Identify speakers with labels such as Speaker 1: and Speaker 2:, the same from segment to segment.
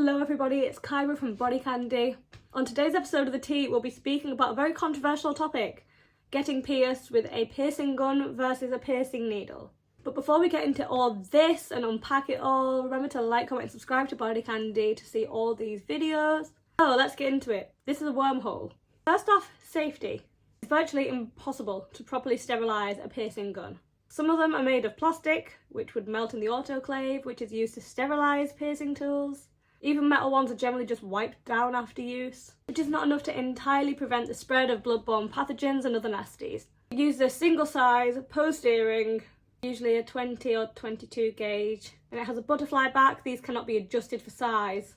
Speaker 1: Hello everybody, it's Kyra from BodyCandy. On today's episode of The Tea, we'll be speaking about a very controversial topic, getting pierced with a piercing gun versus a piercing needle. But before we get into all this and unpack it all, remember to like, comment and subscribe to BodyCandy to see all these videos. So let's get into it. This is a wormhole. First off, safety. It's virtually impossible to properly sterilise a piercing gun. Some of them are made of plastic, which would melt in the autoclave, which is used to sterilise piercing tools. Even metal ones are generally just wiped down after use, which is not enough to entirely prevent the spread of bloodborne pathogens and other nasties. We use a single size post earring, usually a 20 or 22 gauge, and it has a butterfly back. These cannot be adjusted for size,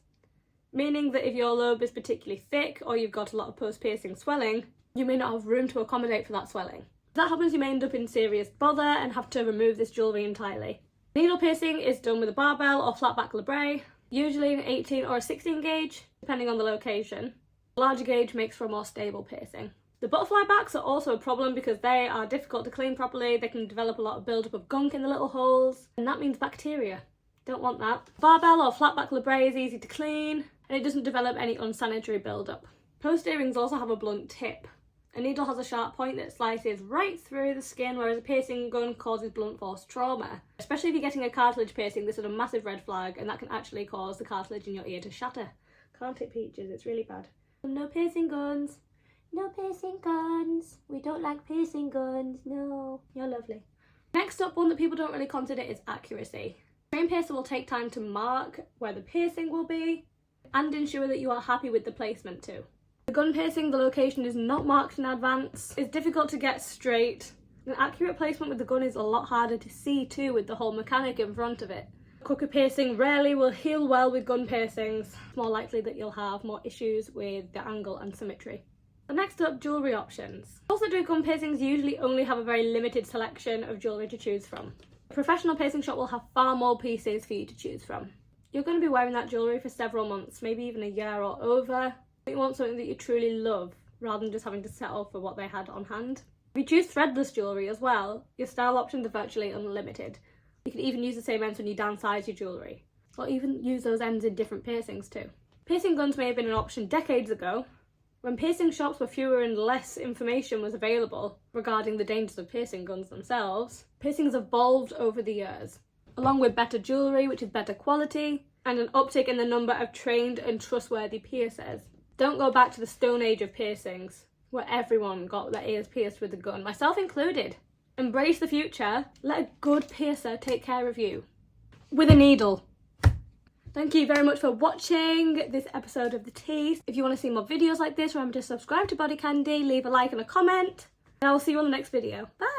Speaker 1: meaning that if your lobe is particularly thick or you've got a lot of post-piercing swelling, you may not have room to accommodate for that swelling. If that happens, you may end up in serious bother and have to remove this jewellery entirely. Needle piercing is done with a barbell or flatback labret, usually an 18 or a 16 gauge, depending on the location. A larger gauge makes for a more stable piercing. The butterfly backs are also a problem because they are difficult to clean properly. They can develop a lot of build-up of gunk in the little holes, and that means bacteria. Don't want that. Barbell or flatback labret is easy to clean, and it doesn't develop any unsanitary build-up. Post earrings also have a blunt tip. A needle has a sharp point that slices right through the skin, whereas a piercing gun causes blunt force trauma. Especially if you're getting a cartilage piercing, this is a massive red flag, and that can actually cause the cartilage in your ear to shatter. Can't it, Peaches? It's really bad. No piercing guns. No piercing guns. We don't like piercing guns. No. You're lovely. Next up, one that people don't really consider is accuracy. A trained piercer will take time to mark where the piercing will be and ensure that you are happy with the placement too. The gun piercing, the location is not marked in advance. It's difficult to get straight. An accurate placement with the gun is a lot harder to see too, with the whole mechanic in front of it. Crooker piercing rarely will heal well with gun piercings. It's more likely that you'll have more issues with the angle and symmetry. And next up, jewellery options. Those that do gun piercings usually only have a very limited selection of jewellery to choose from. A professional piercing shop will have far more pieces for you to choose from. You're going to be wearing that jewellery for several months, maybe even a year or over. You want something that you truly love, rather than just having to settle for what they had on hand. If you choose threadless jewellery as well, your style options are virtually unlimited. You can even use the same ends when you downsize your jewellery, or even use those ends in different piercings too. Piercing guns may have been an option decades ago, when piercing shops were fewer and less information was available regarding the dangers of piercing guns themselves. Piercing has evolved over the years, along with better jewellery, which is better quality, and an uptick in the number of trained and trustworthy piercers. Don't go back to the Stone Age of piercings, where everyone got their ears pierced with a gun, myself included. Embrace the future. Let a good piercer take care of you. With a needle. Thank you very much for watching this episode of The Tea. If you want to see more videos like this, remember to subscribe to BodyCandy, leave a like and a comment, and I will see you on the next video. Bye!